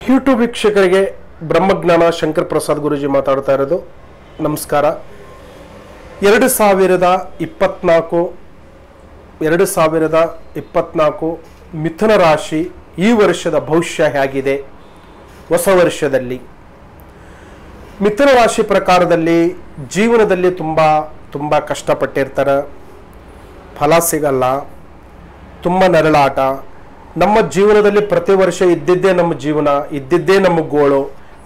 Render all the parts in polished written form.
YouTube ವೀಕ್ಷಕರಿಗೆ ಬ್ರಹ್ಮಜ್ಞಾನ ಶಂಕರ್ ಪ್ರಸಾದ್ ಗುರೂಜಿ ಮಾತಾಡ್ತಾ ಇರೋದು. ನಮಸ್ಕಾರ. 2024 ಮಿಥುನ ರಾಶಿ ಈ ವರ್ಷದ ಭವಿಷ್ಯ ಹೇಗಿದೆ? ಹೊಸ ವರ್ಷದಲ್ಲಿ ಮಿಥುನ ರಾಶಿ ಪ್ರಕಾರದಲ್ಲಿ ಜೀವನದಲ್ಲಿ ತುಂಬ ಕಷ್ಟಪಟ್ಟಿರ್ತಾರೆ, ಫಲ ಸಿಗಲ್ಲ, ತುಂಬ ನರಳಾಟ. ನಮ್ಮ ಜೀವನದಲ್ಲಿ ಪ್ರತಿ ವರ್ಷ ಇದ್ದಿದ್ದೇ ನಮ್ಮ ಜೀವನ, ಇದ್ದಿದ್ದೇ ನಮ್ಮ ಗೋಳು,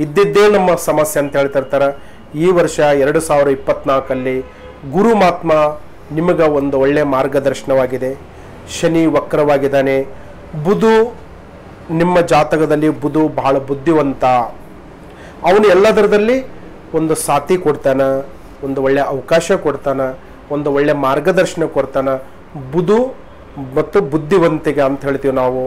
ಇದ್ದಿದ್ದೇ ನಮ್ಮ ಸಮಸ್ಯೆ ಅಂತ ಹೇಳ್ತಿರ್ತಾರೆ. ಈ ವರ್ಷ 2024 ಗುರು ಮಹಾತ್ಮ ನಿಮಗೆ ಒಂದು ಒಳ್ಳೆ ಮಾರ್ಗದರ್ಶನವಾಗಿದೆ. ಶನಿ ವಕ್ರವಾಗಿದ್ದಾನೆ. ಬುಧ ನಿಮ್ಮ ಜಾತಕದಲ್ಲಿ ಬುಧ ಬಹಳ ಬುದ್ಧಿವಂತ. ಅವನು ಎಲ್ಲದರದಲ್ಲಿ ಒಂದು ಸಾಥಿ ಕೊಡ್ತಾನೆ, ಒಂದು ಒಳ್ಳೆ ಅವಕಾಶ ಕೊಡ್ತಾನೆ, ಒಂದು ಒಳ್ಳೆ ಮಾರ್ಗದರ್ಶನ ಕೊಡ್ತಾನೆ. ಬುಧ ಮತ್ತು ಬುದ್ಧಿವಂತಿಕೆ ಅಂತ ಹೇಳ್ತೀವಿ ನಾವು.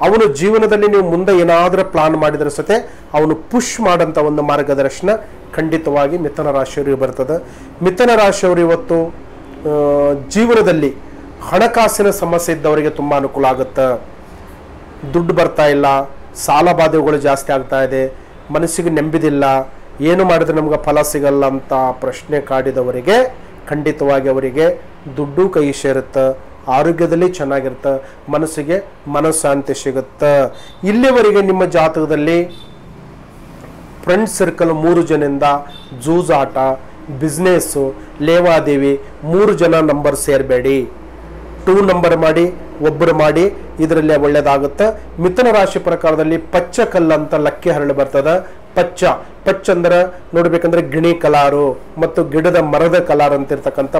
ಅವನು ಜೀವನದಲ್ಲಿ ನೀವು ಮುಂದೆ ಏನಾದರೂ ಪ್ಲಾನ್ ಮಾಡಿದ್ರೆ ಸತೆ ಅವನು ಪುಷ್ ಮಾಡೋಂಥ ಒಂದು ಮಾರ್ಗದರ್ಶನ ಖಂಡಿತವಾಗಿ ಮಿಥುನ ರಾಶಿಯವರಿಗೆ ಬರ್ತದೆ. ಮಿಥುನ ರಾಶಿಯವರು ಇವತ್ತು ಜೀವನದಲ್ಲಿ ಹಣಕಾಸಿನ ಸಮಸ್ಯೆ ಇದ್ದವರಿಗೆ ತುಂಬ ಅನುಕೂಲ ಆಗುತ್ತೆ. ದುಡ್ಡು ಬರ್ತಾ ಇಲ್ಲ, ಸಾಲ ಬಾಧೆಗಳು ಜಾಸ್ತಿ ಆಗ್ತಾ ಇದೆ, ಮನಸ್ಸಿಗೆ ನೆಮ್ಮದಿಲ್ಲ, ಏನು ಮಾಡಿದ್ರೆ ನಮ್ಗೆ ಫಲ ಸಿಗಲ್ಲ ಅಂತ ಪ್ರಶ್ನೆ ಕಾಡಿದವರಿಗೆ ಖಂಡಿತವಾಗಿ ಅವರಿಗೆ ದುಡ್ಡು ಕೈ ಸೇರುತ್ತೆ, ಆರೋಗ್ಯದಲ್ಲಿ ಚೆನ್ನಾಗಿರುತ್ತೆ, ಮನಸ್ಸಿಗೆ ಮನಃಶಾಂತಿ ಸಿಗುತ್ತೆ. ಇಲ್ಲಿವರೆಗೆ ನಿಮ್ಮ ಜಾತಕದಲ್ಲಿ ಫ್ರೆಂಡ್ ಸರ್ಕಲ್ 3 ಜನರಿಂದ ಜೂಜಾಟ, ಬಿಸ್ನೆಸ್ಸು, ಲೇವಾದೇವಿ 3 ಜನ ನಂಬರ್ ಸೇರಬೇಡಿ. 2 ನಂಬರ್ ಮಾಡಿ, ಒಬ್ಬರು ಮಾಡಿ, ಇದರಲ್ಲಿ ಒಳ್ಳೇದಾಗುತ್ತೆ. ಮಿಥುನ ರಾಶಿ ಪ್ರಕಾರದಲ್ಲಿ ಪಚ್ಚ ಕಲ್ಲಂತ ಲಕ್ಕಿ ಹರಳು ಬರ್ತದೆ. ಪಚ್ಚ ಅಂದ್ರೆ ನೋಡ್ಬೇಕಂದ್ರೆ ಗಿಣಿ ಕಲಾರು ಮತ್ತು ಗಿಡದ ಮರದ ಕಲಾರ್ ಅಂತಿರ್ತಕ್ಕಂಥ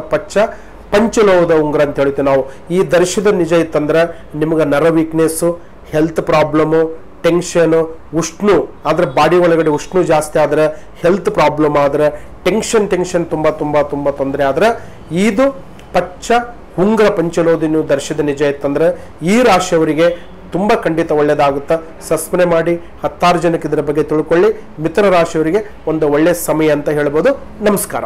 ಪಂಚಲೋಹದ ಉಂಗುರ ಅಂತ ಹೇಳ್ತೀವಿ ನಾವು. ಈ ದರ್ಶದ ನಿಜ ಇತ್ತಂದ್ರೆ ನಿಮ್ಗೆ ನರ ವೀಕ್ನೆಸ್ಸು, ಹೆಲ್ತ್ ಪ್ರಾಬ್ಲಮು, ಟೆನ್ಷನು, ಉಷ್ಣು ಆದ್ರೆ ಬಾಡಿ ಒಳಗಡೆ ಉಷ್ಣು ಜಾಸ್ತಿ ಆದ್ರೆ, ಹೆಲ್ತ್ ಪ್ರಾಬ್ಲಮ್ ಆದ್ರೆ, ಟೆನ್ಷನ್ ತುಂಬ ತೊಂದರೆ ಆದ್ರೆ ಇದು ಪಚ್ಚ ಉಂಗುರ ಪಂಚಲೋಹದ ನೀವು ದರ್ಶದ ನಿಜ ಇತ್ತಂದ್ರೆ ಈ ರಾಶಿಯವರಿಗೆ ತುಂಬ ಖಂಡಿತ ಒಳ್ಳೇದಾಗುತ್ತೆ. ಸಬ್ಸ್ಕ್ರೈಬ್ ಮಾಡಿ 16 ಜನಕ್ಕೆ ಇದರ ಬಗ್ಗೆ ತಿಳ್ಕೊಳ್ಳಿ. ಮಿಥುನ ರಾಶಿಯವರಿಗೆ ಒಂದು ಒಳ್ಳೆ ಸಮಯ ಅಂತ ಹೇಳ್ಬೋದು. ನಮಸ್ಕಾರ.